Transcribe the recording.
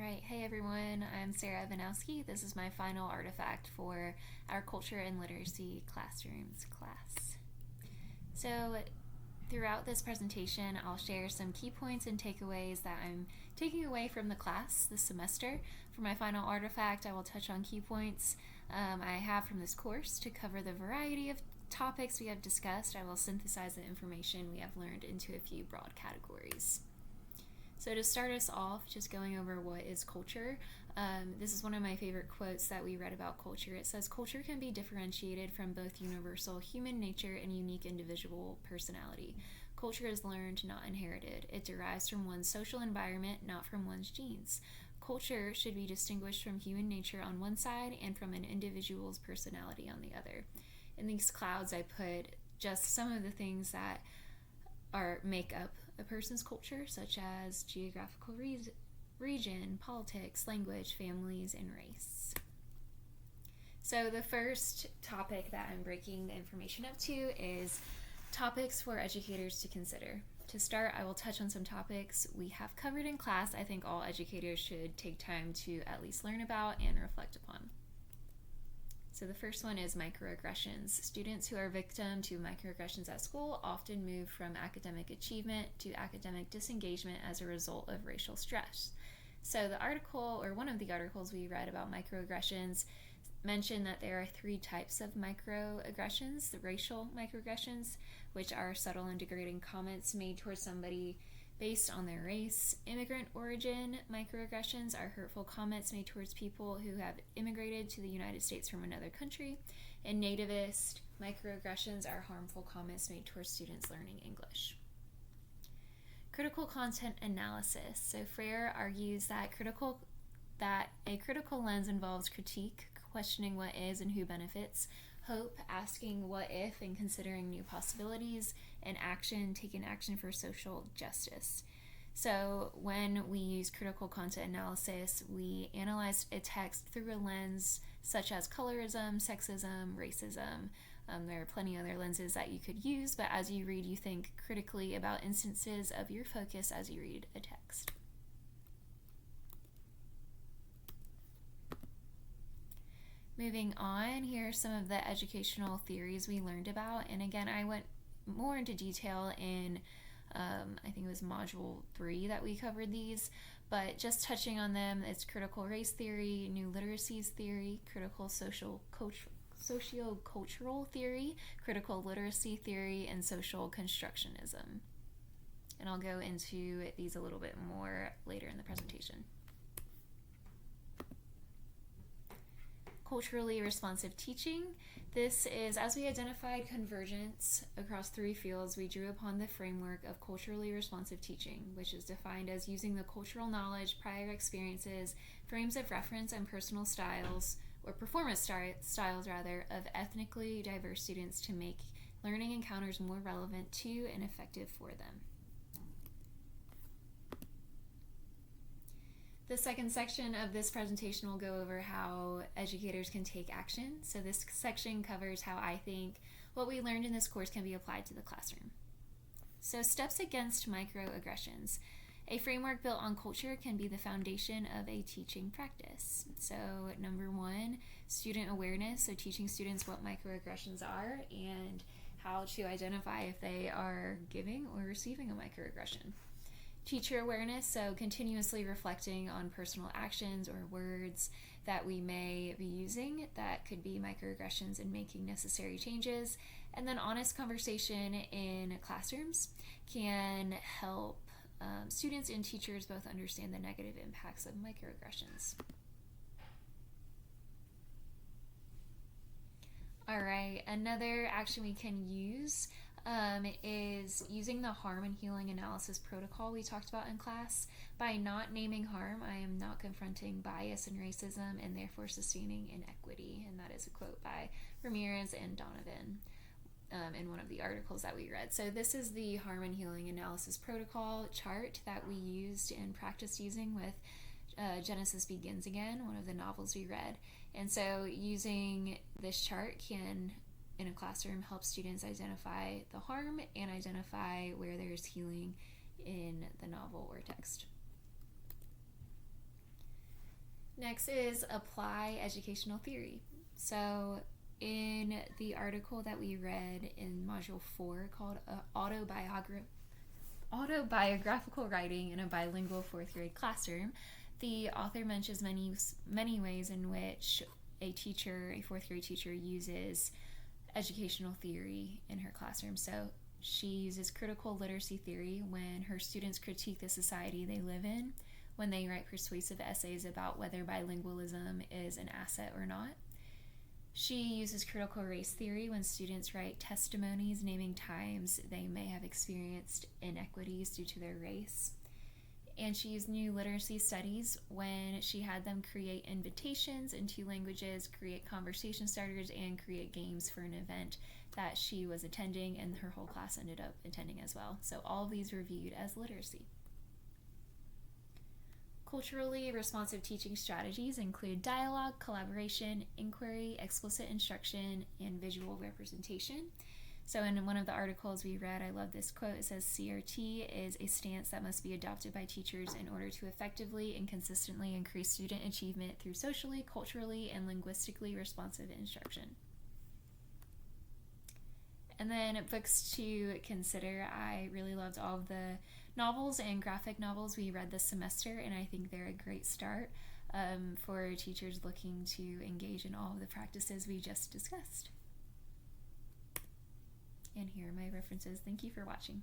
Alright, hey everyone, I'm Sarah Vanowski. This is my final artifact for our Culture and Literacy Classrooms class. So, throughout this presentation, I'll share some key points and takeaways that I'm taking away from the class this semester. For my final artifact, I will touch on key points I have from this course to cover the variety of topics we have discussed. I will synthesize the information we have learned into a few broad categories. So to start us off, just going over what is culture, this is one of my favorite quotes that we read about culture. It says, "Culture can be differentiated from both universal human nature and unique individual personality. Culture is learned, not inherited. It derives from one's social environment, not from one's genes. Culture should be distinguished from human nature on one side and from an individual's personality on the other." In these clouds, I put just some of the things that make up a person's culture, such as geographical region, politics, language, families, and race. So the first topic that I'm breaking the information up to is topics for educators to consider. To start, I will touch on some topics we have covered in class I think all educators should take time to at least learn about and reflect upon. So the first one is microaggressions. Students who are victim to microaggressions at school often move from academic achievement to academic disengagement as a result of racial stress. So the article, or one of the articles we read about microaggressions, mentioned that there are 3 types of microaggressions: the racial microaggressions, which are subtle and degrading comments made towards somebody based on their race. Immigrant origin microaggressions are hurtful comments made towards people who have immigrated to the United States from another country. And nativist microaggressions are harmful comments made towards students learning English. Critical content analysis. So Frere argues that a critical lens involves critique, questioning what is and who benefits; hope, asking what if and considering new possibilities; and action, taking action for social justice. So when we use critical content analysis, we analyze a text through a lens such as colorism, sexism, racism. There are plenty of other lenses that you could use, but as you read, you think critically about instances of your focus as you read a text. Moving on, here are some of the educational theories we learned about. And again, I went more into detail in, I think it was Module 3 that we covered these. But just touching on them, it's critical race theory, new literacies theory, critical socio-cultural theory, critical literacy theory, and social constructionism. And I'll go into these a little bit more later in the presentation. Culturally responsive teaching. This is, as we identified convergence across 3 fields, we drew upon the framework of culturally responsive teaching, which is defined as using the cultural knowledge, prior experiences, frames of reference, and personal styles, or performance styles rather, of ethnically diverse students to make learning encounters more relevant to and effective for them. The second section of this presentation will go over how educators can take action. So this section covers how I think what we learned in this course can be applied to the classroom. So steps against microaggressions. A framework built on culture can be the foundation of a teaching practice. So number 1, student awareness. So teaching students what microaggressions are and how to identify if they are giving or receiving a microaggression. Teacher awareness, so continuously reflecting on personal actions or words that we may be using that could be microaggressions and making necessary changes. And then honest conversation in classrooms can help students and teachers both understand the negative impacts of microaggressions. All right, another action we can use is using the harm and healing analysis protocol we talked about in class. By not naming harm, I am not confronting bias and racism and therefore sustaining inequity. And that is a quote by Ramirez and Donovan in one of the articles that we read. So this is the harm and healing analysis protocol chart that we used and practiced using with Genesis Begins Again, one of the novels we read. And so using this chart can, in a classroom, help students identify the harm and identify where there's healing in the novel or text. Next is apply educational theory. So, in the article that we read in Module 4 called Autobiographical Writing in a Bilingual Fourth Grade Classroom, the author mentions many ways in which a fourth grade teacher, uses educational theory in her classroom. So, she uses critical literacy theory when her students critique the society they live in, when they write persuasive essays about whether bilingualism is an asset or not. She uses critical race theory when students write testimonies naming times they may have experienced inequities due to their race. And she used new literacy studies when she had them create invitations in 2 languages, create conversation starters, and create games for an event that she was attending, and her whole class ended up attending as well. So all of these were viewed as literacy. Culturally responsive teaching strategies include dialogue, collaboration, inquiry, explicit instruction, and visual representation. So in one of the articles we read, I love this quote. It says, CRT is a stance that must be adopted by teachers in order to effectively and consistently increase student achievement through socially, culturally, and linguistically responsive instruction. And then books to consider. I really loved all of the novels and graphic novels we read this semester, and I think they're a great start for teachers looking to engage in all of the practices we just discussed. And here are my references. Thank you for watching.